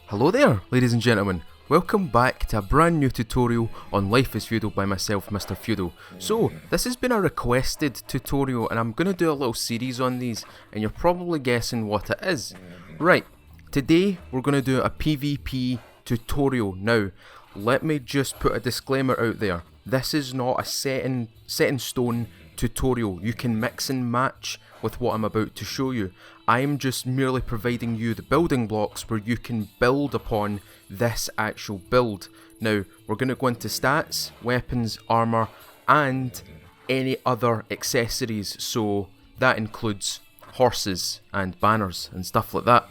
Hello there, ladies and gentlemen. Welcome back to a brand new tutorial on Life is Feudal by myself, Mr. Feudal. So, this has been a requested tutorial and I'm going to do a little series on these and you're probably guessing what it is. Right, today we're going to do a PvP tutorial. Now, let me just put a disclaimer out there. This is not a set in stone tutorial. You can mix and match with what I'm about to show you. I am just merely providing you the building blocks where you can build upon this actual build. Now, we're going to go into stats, weapons, armour, and any other accessories. So that includes horses and banners and stuff like that.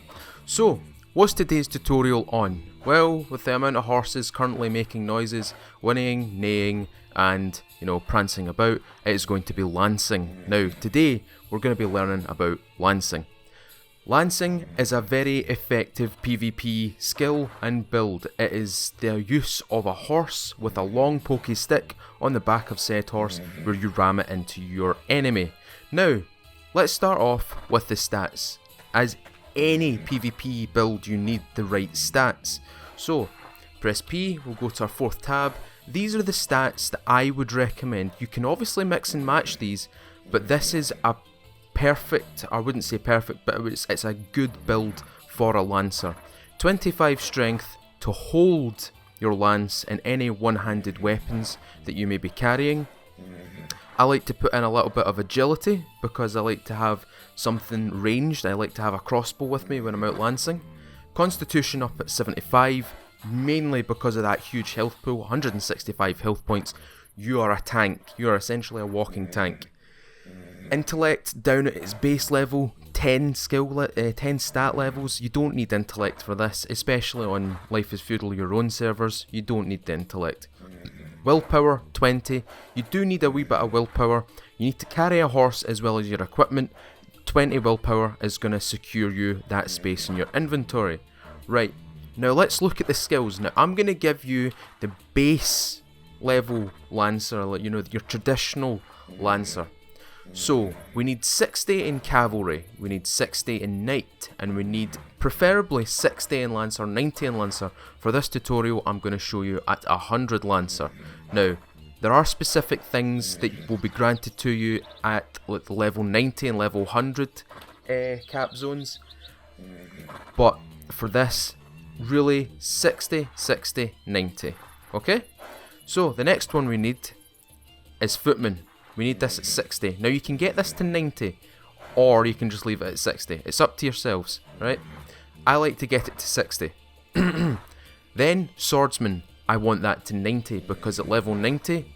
So, what's today's tutorial on? Well, with the amount of horses currently making noises, whinnying, neighing, and, prancing about, it is going to be lancing. Now, today, we're going to be learning about lancing. Lancing is a very effective PvP skill and build. It is the use of a horse with a long pokey stick on the back of said horse where you ram it into your enemy. Now, let's start off with the stats. As any PvP build, you need the right stats. So, press P, we'll go to our fourth tab. These are the stats that I would recommend. You can obviously mix and match these, but this is a perfect, I wouldn't say perfect, but it's a good build for a lancer. 25 strength to hold your lance in any one-handed weapons that you may be carrying. I like to put in a little bit of agility because I like to have something ranged. I like to have a crossbow with me when I'm out lancing. Constitution up at 75, mainly because of that huge health pool, 165 health points. You are a tank. You are essentially a walking tank. Intellect down at its base level, 10 stat levels. You don't need intellect for this, especially on Life is Feudal, your own servers. You don't need the intellect. Willpower, 20. You do need a wee bit of willpower. You need to carry a horse as well as your equipment. 20 willpower is going to secure you that space in your inventory. Right, now let's look at the skills. Now I'm going to give you the base level lancer, your traditional lancer. So, we need 60 in Cavalry, we need 60 in Knight, and we need preferably 60 in Lancer, 90 in Lancer. For this tutorial, I'm going to show you at 100 Lancer. Now, there are specific things that will be granted to you at level 90 and level 100 cap zones. But for this, really 60, 60, 90. Okay? So, the next one we need is Footman. We need this at 60. Now you can get this to 90, or you can just leave it at 60. It's up to yourselves, right? I like to get it to 60. Then, Swordsman. I want that to 90, because at level 90,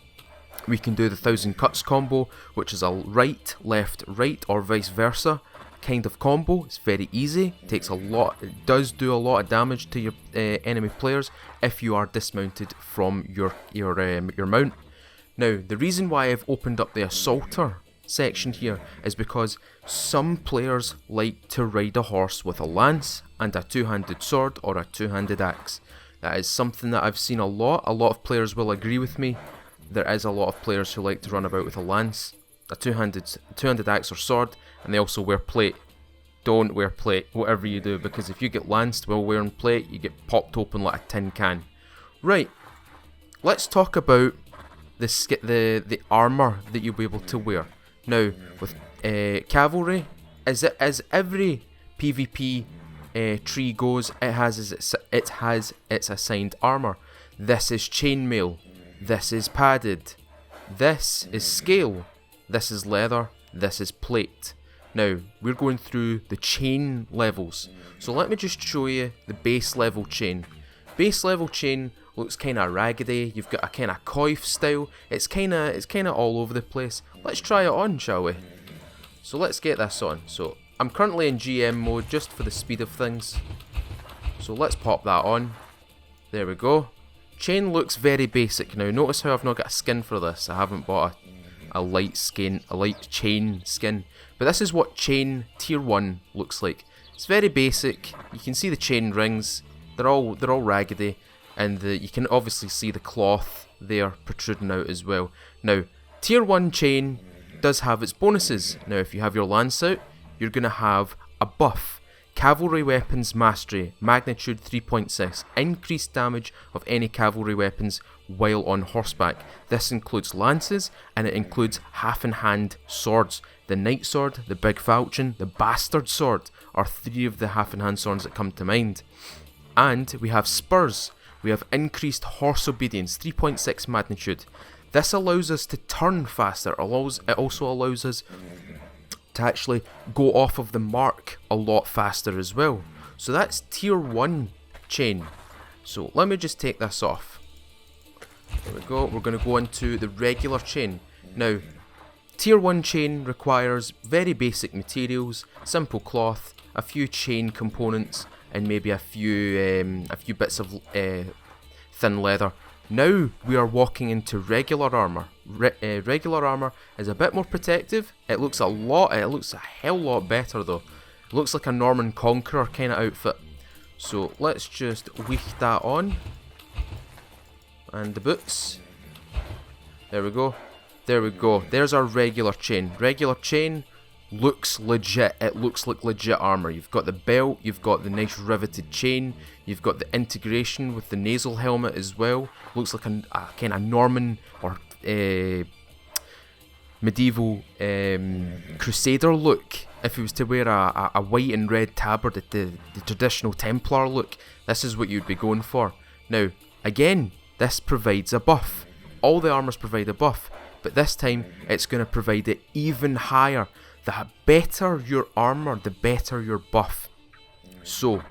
we can do the 1000 cuts combo, which is a right, left, right, or vice versa kind of combo. It's very easy. It does do a lot of damage to your enemy players if you are dismounted from your mount. Now, the reason why I've opened up the Assaulter section here is because some players like to ride a horse with a lance and a two-handed sword or a two-handed axe. That is something that I've seen a lot. A lot of players will agree with me. There is a lot of players who like to run about with a lance, a two-handed axe or sword, and they also wear plate. Don't wear plate, whatever you do, because if you get lanced while wearing plate, you get popped open like a tin can. Right, let's talk about the armour that you'll be able to wear. Now, with Cavalry, as every PvP tree goes, it has its assigned armour. This is chainmail, this is padded, this is scale, this is leather, this is plate. Now, we're going through the chain levels. So let me just show you the base level chain. Base level chain looks kind of raggedy. You've got a kind of coif style. It's kind of all over the place. Let's try it on, shall we? So let's get this on. So I'm currently in GM mode just for the speed of things. So let's pop that on. There we go. Chain looks very basic. Now notice how I've not got a skin for this. I haven't bought a light chain skin. But this is what chain tier 1 looks like. It's very basic. You can see the chain rings. They're all raggedy. And you can obviously see the cloth there protruding out as well. Now, tier 1 chain does have its bonuses. Now, if you have your lance out, you're going to have a buff. Cavalry weapons mastery, magnitude 3.6, increased damage of any cavalry weapons while on horseback. This includes lances, and it includes half-in-hand swords. The knight sword, the big falchion, the bastard sword are 3 of the half-in-hand swords that come to mind. And we have spurs. We have increased horse obedience, 3.6 magnitude. This allows us to turn faster. It also allows us to actually go off of the mark a lot faster as well. So that's tier 1 chain. So let me just take this off. There we go. We're going to go into the regular chain. Now, tier 1 chain requires very basic materials, simple cloth, a few chain components, and maybe a few bits of thin leather. Now we are walking into regular armor. Regular armor is a bit more protective. It looks a hell lot better though. It looks like a Norman Conqueror kind of outfit. So let's just weave that on. And the boots. There we go. There we go. There's our regular chain. Regular chain looks legit. It looks like legit armor. You've got the belt, you've got the nice riveted chain, you've got the integration with the nasal helmet as well. Looks like a kind of Norman or medieval crusader look. If he was to wear a white and red tabard, the traditional Templar look, this is what you'd be going for. Now, again, this provides a buff. All the armors provide a buff, but this time it's going to provide it even higher. The better your armor, the better your buff. So,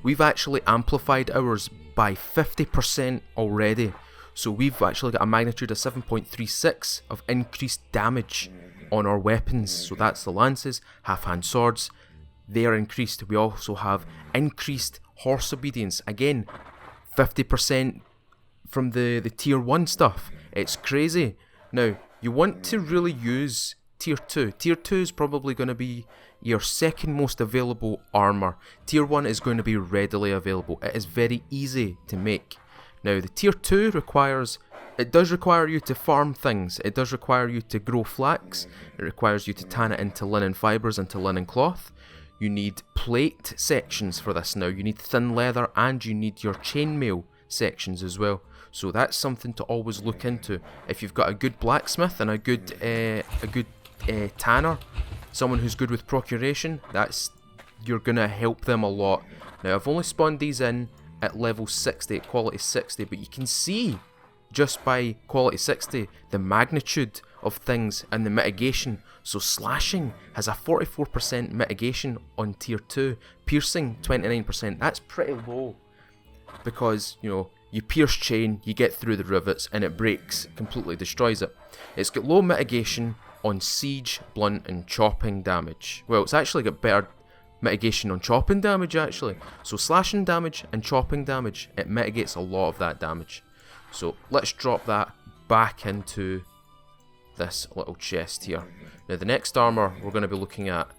we've actually amplified ours by 50% already. So we've actually got a magnitude of 7.36 of increased damage on our weapons. So that's the lances, half-hand swords. They are increased. We also have increased horse obedience. Again, 50% from the tier 1 stuff. It's crazy. Now, you want to really use tier 2. Tier 2 is probably going to be your second most available armor. Tier 1 is going to be readily available. It is very easy to make. Now, the tier 2 does require you to farm things. It does require you to grow flax. It requires you to tan it into linen fibres, into linen cloth. You need plate sections for this now. You need thin leather, and you need your chainmail sections as well. So that's something to always look into. If you've got a good blacksmith and a good tanner, someone who's good with procuration, you're gonna help them a lot. Now, I've only spawned these in at level 60, quality 60, but you can see just by quality 60 the magnitude of things and the mitigation. So slashing has a 44% mitigation on tier 2, piercing 29%. That's pretty low, because you pierce chain, you get through the rivets, and it breaks, completely destroys it. It's got low mitigation on siege, blunt, and chopping damage. Well, it's actually got better mitigation on chopping damage actually. So slashing damage and chopping damage, it mitigates a lot of that damage. So let's drop that back into this little chest here. Now the next armor we're going to be looking at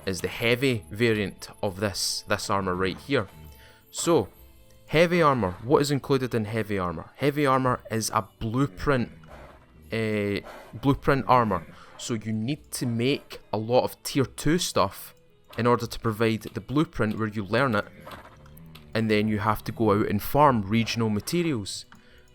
is the heavy variant of this armor right here. So heavy armor, what is included in heavy armor? Heavy armor is a blueprint armor. So you need to make a lot of tier 2 stuff in order to provide the blueprint where you learn it, and then you have to go out and farm regional materials.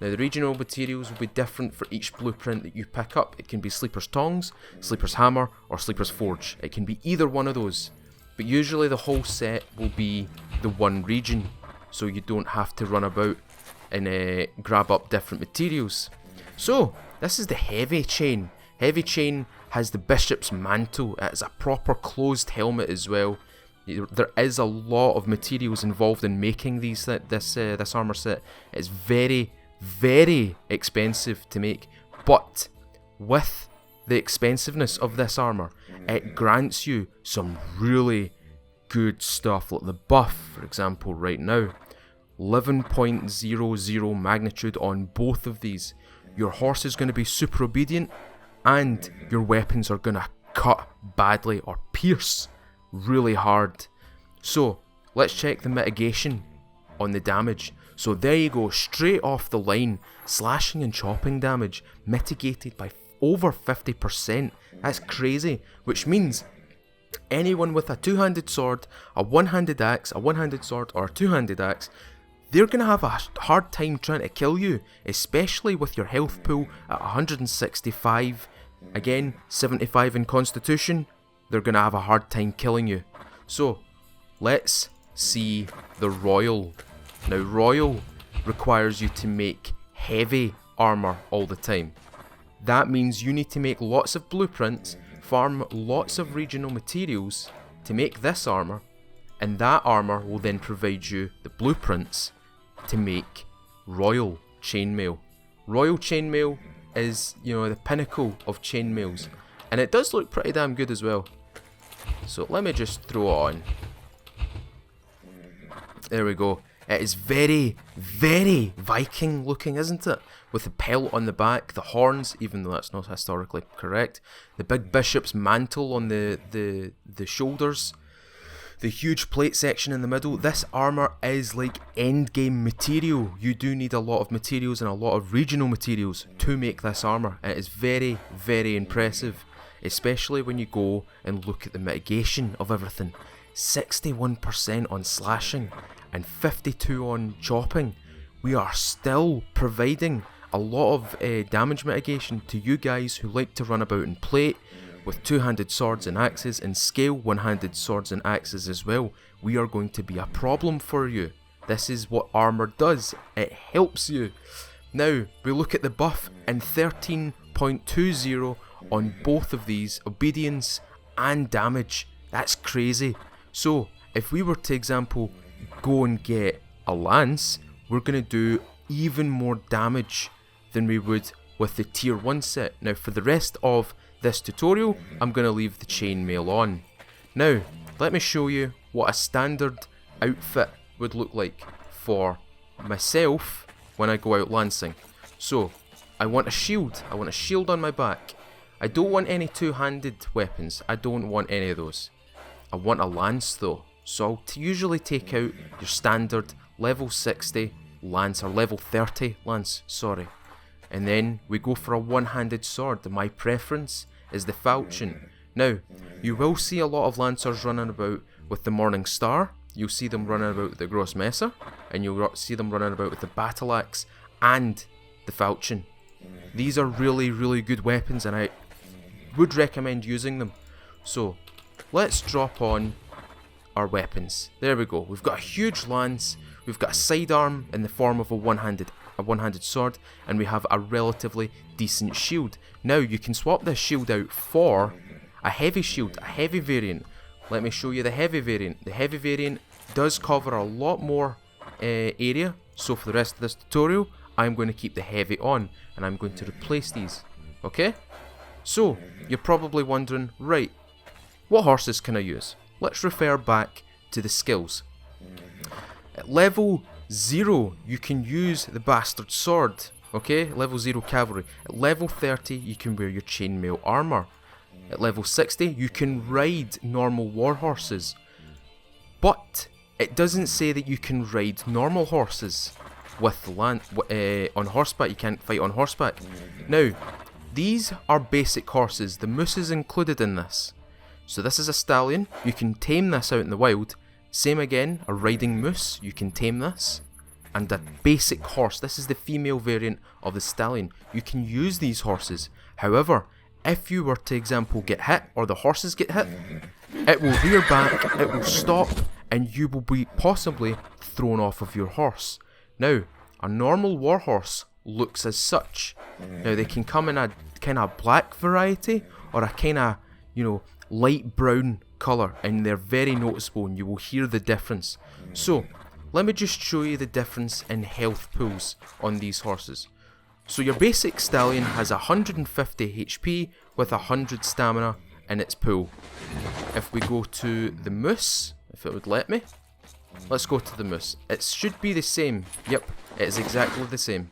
Now the regional materials will be different for each blueprint that you pick up. It can be Sleeper's Tongs, Sleeper's Hammer, or Sleeper's Forge. It can be either one of those, but usually the whole set will be the one region, so you don't have to run about and grab up different materials. So this is the heavy chain. Heavy chain has the Bishop's Mantle. It is a proper closed helmet as well. There is a lot of materials involved in making this armor set. It's very, very expensive to make, but with the expensiveness of this armor, it grants you some really good stuff, like the buff, for example, right now. 11.00 magnitude on both of these. Your horse is going to be super obedient, and your weapons are going to cut badly or pierce really hard. So let's check the mitigation on the damage. So there you go, straight off the line, slashing and chopping damage mitigated by over 50%. That's crazy, which means anyone with a two-handed sword, a one-handed axe, a one-handed sword, or a two-handed axe, they're going to have a hard time trying to kill you, especially with your health pool at 165, again 75 in constitution. They're going to have a hard time killing you. So let's see the Royal. Now Royal requires you to make heavy armour all the time. That means you need to make lots of blueprints, farm lots of regional materials to make this armour, and that armour will then provide you the blueprints to make Royal chainmail. Royal chainmail is, the pinnacle of chainmails, and it does look pretty damn good as well. So let me just throw it on. There we go. It is very, very Viking looking, isn't it? With the pelt on the back, the horns, even though that's not historically correct, the big bishop's mantle on the shoulders, the huge plate section in the middle. This armour is like endgame material. You do need a lot of materials and a lot of regional materials to make this armour. It is very, very impressive, especially when you go and look at the mitigation of everything. 61% on slashing and 52 on chopping. We are still providing a lot of damage mitigation to you guys who like to run about in plate with two-handed swords and axes, and scale one-handed swords and axes as well. We are going to be a problem for you. This is what armour does. It helps you. Now we look at the buff, and 13.20 on both of these, obedience and damage. That's crazy. So if we were to example go and get a lance, we're going to do even more damage than we would with the tier 1 set. Now for the rest of this tutorial, I'm going to leave the chainmail on. Now let me show you what a standard outfit would look like for myself when I go out lancing. So I want a shield. I want a shield on my back. I don't want any two-handed weapons. I don't want any of those. I want a lance though. So I'll usually take out your standard level 60 lance, or level 30 lance, sorry. And then we go for a one-handed sword. My preference is the falchion. Now, you will see a lot of lancers running about with the Morning Star. You'll see them running about with the Gross Mesa, and you'll see them running about with the Battle Axe and the falchion. These are really, really good weapons, and I would recommend using them. So let's drop on our weapons. There we go. We've got a huge lance, we've got a sidearm in the form of a one-handed sword, and we have a relatively decent shield. Now you can swap this shield out for a heavy shield, a heavy variant. Let me show you the heavy variant. The heavy variant does cover a lot more area, so for the rest of this tutorial I'm going to keep the heavy on, and I'm going to replace these. Okay? So you're probably wondering, right, what horses can I use? Let's refer back to the skills. At level 0 you can use the bastard sword, okay, level 0 cavalry. At level 30 you can wear your chainmail armour. At level 60 you can ride normal war horses, but it doesn't say that you can ride normal horses with on horseback. You can't fight on horseback. Now these are basic horses. The moose is included in this. So this is a stallion. You can tame this out in the wild. Same again, a riding moose, you can tame this. And a basic horse, this is the female variant of the stallion. You can use these horses. However, if you were to example get hit, or the horses get hit, it will rear back, it will stop, and you will be possibly thrown off of your horse. Now, a normal war horse looks as such. Now they can come in a kind of black variety, or a kind of, light brown colour, and they're very noticeable, and you will hear the difference. So let me just show you the difference in health pools on these horses. So your basic stallion has 150 HP with 100 stamina in its pool. If we go to the moose, if it would let me, let's go to the moose. It should be the same. Yep, it is exactly the same.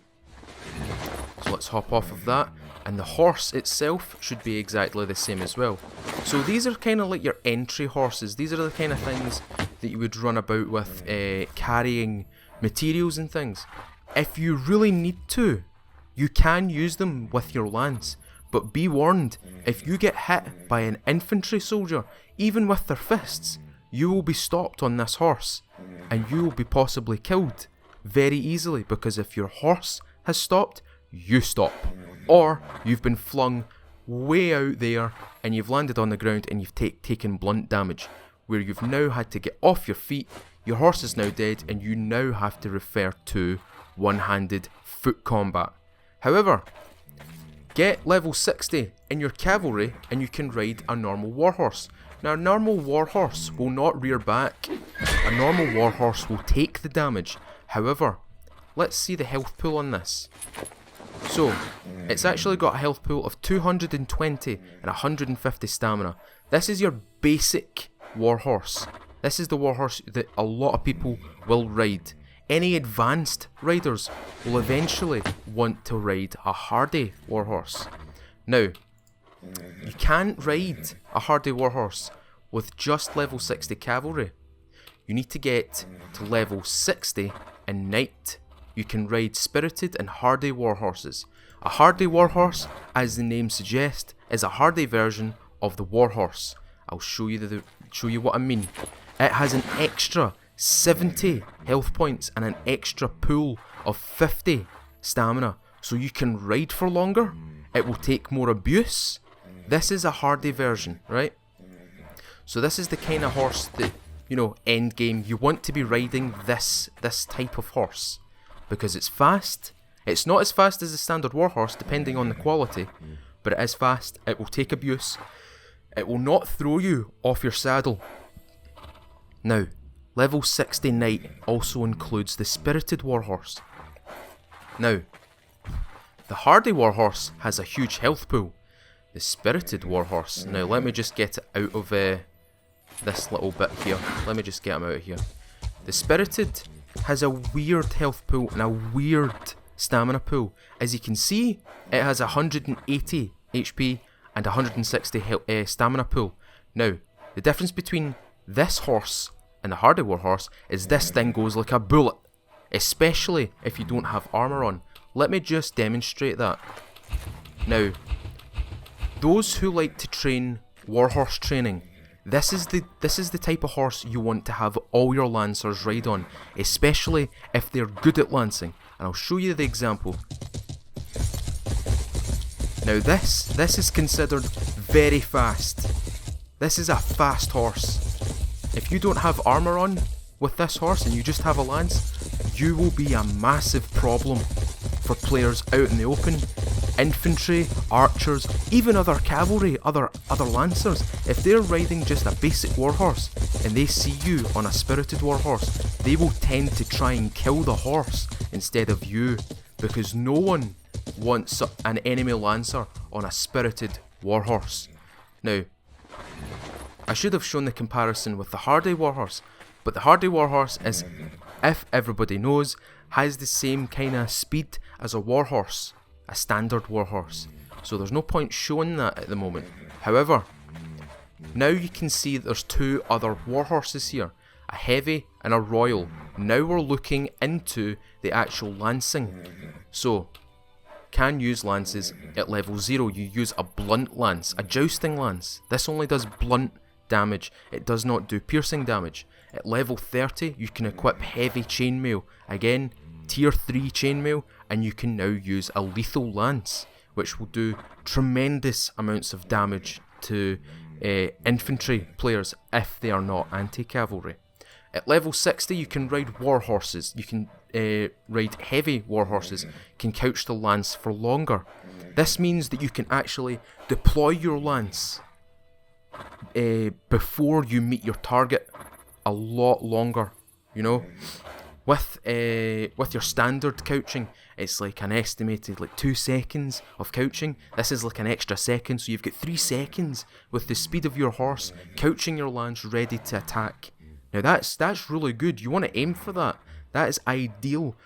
So let's hop off of that. And the horse itself should be exactly the same as well. So these are kind of like your entry horses. These are the kind of things that you would run about with carrying materials and things. If you really need to, you can use them with your lance. But be warned, if you get hit by an infantry soldier, even with their fists, you will be stopped on this horse, and you will be possibly killed very easily, because if your horse has stopped, you stop. Or you've been flung way out there and you've landed on the ground and you've taken blunt damage, where you've now had to get off your feet, your horse is now dead, and you now have to refer to one-handed foot combat. However, get level 60 in your cavalry and you can ride a normal warhorse. Now, a normal warhorse will not rear back. A normal warhorse will take the damage. However, let's see the health pool on this. So, it's actually got a health pool of 220 and 150 stamina. This is your basic warhorse. This is the warhorse that a lot of people will ride. Any advanced riders will eventually want to ride a hardy warhorse. Now, you can't ride a hardy warhorse with just level 60 cavalry. You need to get to level 60 in knight. You can ride spirited and hardy warhorses. A hardy warhorse, as the name suggests, is a hardy version of the warhorse. I'll show you what I mean. It has an extra 70 health points and an extra pool of 50 stamina, so you can ride for longer. It will take more abuse. This is a hardy version, right? So this is the kind of horse that, you know, end game, you want to be riding this type of horse, because it's fast. It's not as fast as the standard warhorse, depending on the quality, but it is fast. It will take abuse. It will not throw you off your saddle. Now, level 60 knight also includes the spirited warhorse. Now, the hardy warhorse has a huge health pool. The spirited warhorse, now let me just get it out of this little bit here. Let me just get him out of here. The spirited has a weird health pool and a weird stamina pool. As you can see, it has 180 HP and 160 stamina pool. Now, the difference between this horse and the hardy warhorse is this thing goes like a bullet, especially if you don't have armour on. Let me just demonstrate that. Now, those who like to train warhorse training, this is the type of horse you want to have all your lancers ride on, especially if they're good at lancing. And I'll show you the example. Now this is considered very fast. This is a fast horse. If you don't have armour on with this horse and you just have a lance, you will be a massive problem for players out in the open. Infantry, archers, even other cavalry, other lancers. If they're riding just a basic warhorse and they see you on a spirited warhorse, they will tend to try and kill the horse instead of you, because no one wants an enemy lancer on a spirited warhorse. Now, I should have shown the comparison with the hardy warhorse, but the hardy warhorse is, if everybody knows, has the same kind of speed as a warhorse, a standard warhorse. So there's no point showing that at the moment. However, now you can see that there's two other warhorses here, a heavy and a royal. Now we're looking into the actual lancing. So, can use lances at level 0. You use a blunt lance, a jousting lance. This only does blunt damage. It does not do piercing damage. At level 30, you can equip heavy chainmail. Again, tier 3 chainmail, and you can now use a lethal lance, which will do tremendous amounts of damage to infantry players if they are not anti-cavalry. At level 60, you can ride warhorses. You can ride heavy warhorses, can couch the lance for longer. This means that you can actually deploy your lance before you meet your target a lot longer, you know. With your standard couching, it's like an estimated 2 seconds of couching. This is like an extra second, so you've got 3 seconds with the speed of your horse, couching your lance ready to attack. Now that's really good. You want to aim for that. That is ideal.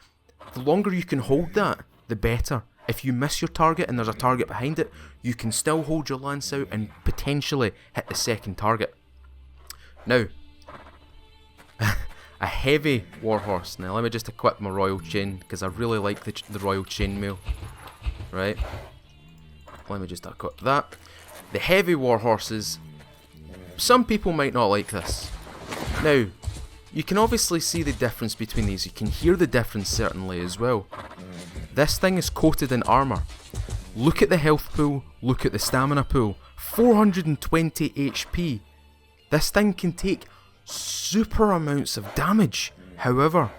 The longer you can hold that, the better. If you miss your target and there's a target behind it, you can still hold your lance out and potentially hit the second target. Now, a heavy warhorse. Now let me just equip my royal chain, because I really like the royal chainmail. Right? Let me just equip that. The heavy warhorses some people might not like this. Now, you can obviously see the difference between these. You can hear the difference certainly as well. This thing is coated in armour. Look at the health pool, look at the stamina pool. 420 HP. This thing can take super amounts of damage. However,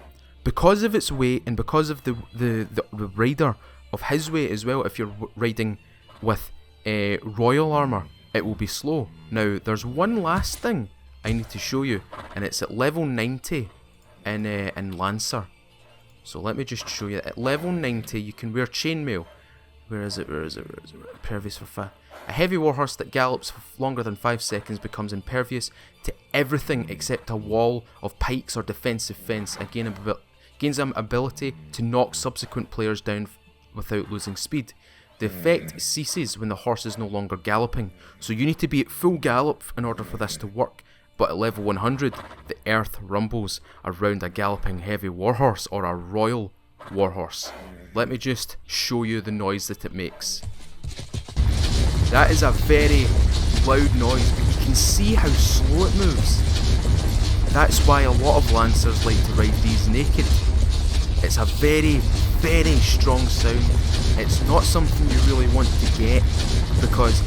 because of its weight and because of the rider of his weight as well, if you're riding with royal armour, it will be slow. Now, there's one last thing I need to show you, and it's at level 90 in Lancer. So let me just show you. At level 90, you can wear chainmail. Where is it? Impervious for fire. A heavy warhorse that gallops for longer than 5 seconds becomes impervious to everything except a wall of pikes or defensive fence. Again, gains an ability to knock subsequent players down without losing speed. The effect ceases when the horse is no longer galloping, so you need to be at full gallop in order for this to work. But at level 100, the earth rumbles around a galloping heavy warhorse or a royal warhorse. Let me just show you the noise that it makes. That is a very loud noise, but you can see how slow it moves. That's why a lot of Lancers like to ride these naked. It's a very, very strong sound. It's not something you really want to get, because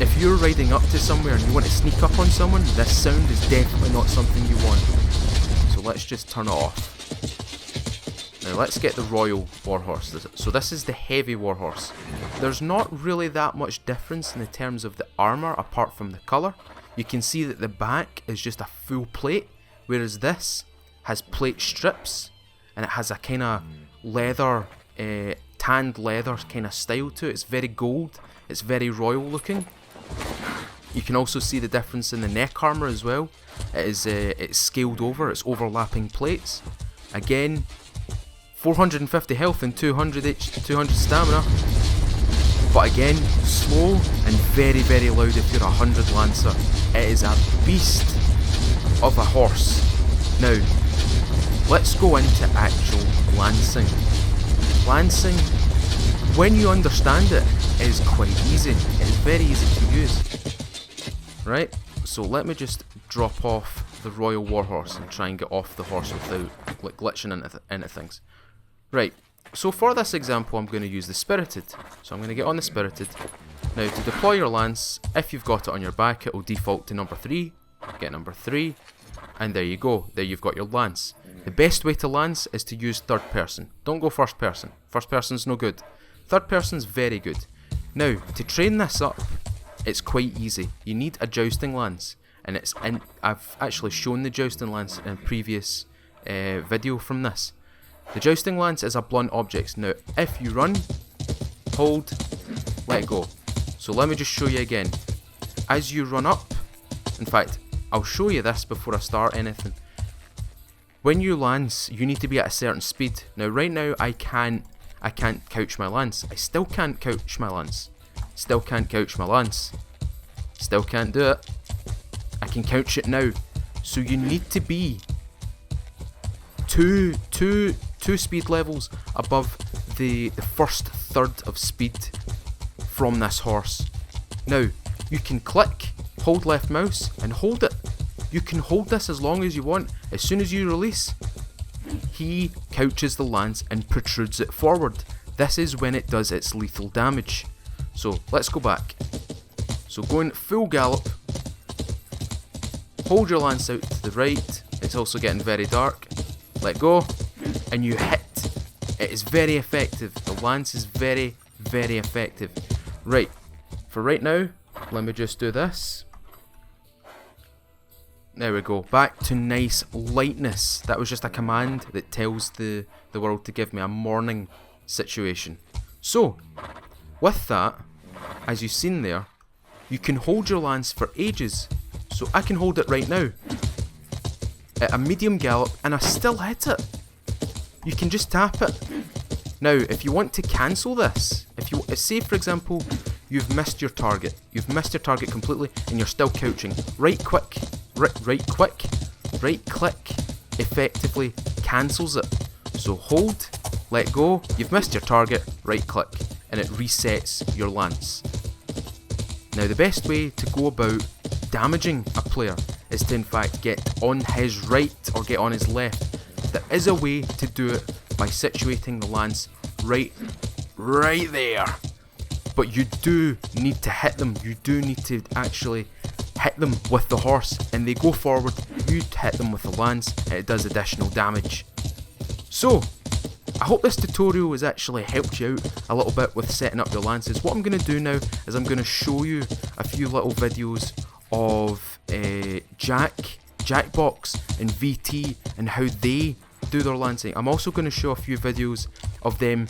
if you're riding up to somewhere and you want to sneak up on someone, this sound is definitely not something you want. So let's just turn it off. Now let's get the royal warhorse. So this is the heavy warhorse. There's not really that much difference in the terms of the armour apart from the colour. You can see that the back is just a full plate, whereas this has plate strips and it has a kind of leather, tanned leather kind of style to it. It's very gold, it's very royal looking. You can also see the difference in the neck armour as well. It's scaled over, it's overlapping plates. Again, 450 health and 200 stamina. But again, slow and very, very loud if you're a 100 Lancer. It is a beast of a horse. Now, let's go into actual lancing. Lancing, when you understand it, is quite easy. It is very easy to use. Right, so let me just drop off the royal warhorse and try and get off the horse without like glitching into things. Right, so for this example I'm going to use the Spirited. So I'm going to get on the Spirited. Now to deploy your lance, if you've got it on your back, it will default to number 3. Get number 3, and there you go. There you've got your lance. The best way to lance is to use third person. Don't go first person. First person's no good. Third person's very good. Now, to train this up, it's quite easy. You need a jousting lance, and I've actually shown the jousting lance in a previous video from this. The jousting lance is a blunt object. Now, if you run, hold, let go. So let me just show you again. As you run up, in fact, I'll show you this before I start anything. When you lance, you need to be at a certain speed. Now, right now, I can't couch my lance. I still can't couch my lance. Still can't couch my lance. Still can't do it. I can couch it now. So you need to be two speed levels above the first third of speed from this horse. Now, you can click, hold left mouse and hold it. You can hold this as long as you want. As soon as you release, he couches the lance and protrudes it forward. This is when it does its lethal damage. So let's go back. So going full gallop, hold your lance out to the right. It's also getting very dark. Let go, and you hit. It is very effective. The lance is very, very effective. Right, for right now, let me just do this. There we go, back to nice lightness. That was just a command that tells the world to give me a morning situation. So, with that, as you've seen there, you can hold your lance for ages. So I can hold it right now at a medium gallop and I still hit it. You can just tap it. Now, if you want to cancel this, if you say for example you've missed your target completely and you're still couching, right click effectively cancels it. So hold, let go, you've missed your target, right click, and it resets your lance. Now the best way to go about damaging a player is to in fact get on his right or get on his left. There is a way to do it by situating the lance right there. But you do need to hit them. You do need to actually hit them with the horse, and they go forward. You hit them with the lance, and it does additional damage. So, I hope this tutorial has actually helped you out a little bit with setting up your lances. What I'm going to do now is I'm going to show you a few little videos of JackBox and VT and how they do their lancing. I'm also going to show a few videos of them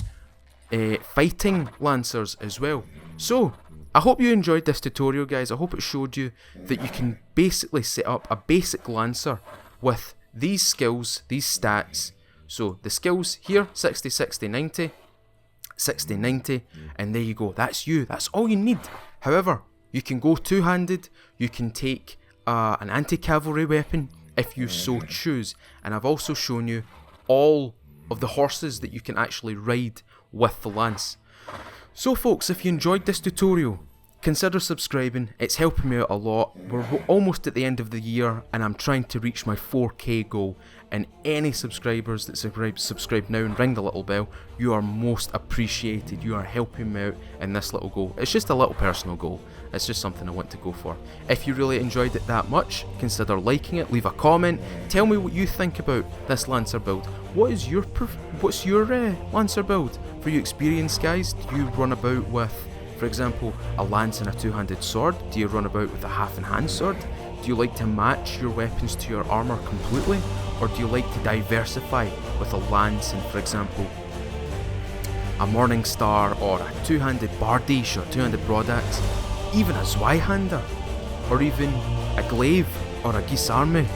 fighting lancers as well. So, I hope you enjoyed this tutorial, guys. I hope it showed you that you can basically set up a basic lancer with these skills, these stats. So the skills here, 60, 60, 90, 60, 90, and there you go. That's you. That's all you need. However, you can go two-handed. You can take an anti-cavalry weapon if you so choose. And I've also shown you all of the horses that you can actually ride with the lance. So folks, if you enjoyed this tutorial, consider subscribing. It's helping me out a lot. We're almost at the end of the year and I'm trying to reach my 4K goal, and any subscribers that subscribe now and ring the little bell, you are most appreciated. You are helping me out in this little goal. It's just a little personal goal. It's just something I want to go for. If you really enjoyed it that much, consider liking it, leave a comment, tell me what you think about this Lancer build. What's your Lancer build? For you experienced guys, do you run about with, for example, a lance and a two-handed sword? Do you run about with a half-and-hand sword? Do you like to match your weapons to your armour completely? Or do you like to diversify with a lance and, for example, a Morning Star or a two-handed Bardiche or two-handed Broadaxe, even a Zweihander, or even a Glaive or a Geese Army,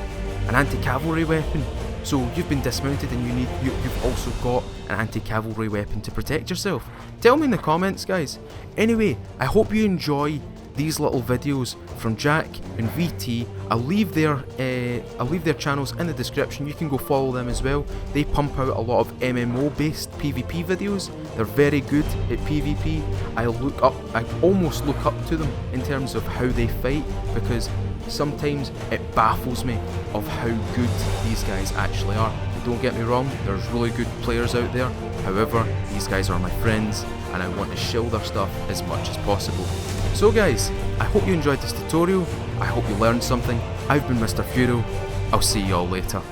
an anti-cavalry weapon? So you've been dismounted and you've also got an anti-cavalry weapon to protect yourself. Tell me in the comments, guys. Anyway, I hope you enjoy these little videos from Jack and VT. I'll leave their channels in the description. You can go follow them as well. They pump out a lot of MMO based PvP videos. They're very good at PvP. I almost look up to them in terms of how they fight, because sometimes it baffles me of how good these guys actually are. Don't get me wrong, there's really good players out there. However, these guys are my friends and I want to shill their stuff as much as possible. So guys, I hope you enjoyed this tutorial. I hope you learned something. I've been Mr. Feudal. I'll see you all later.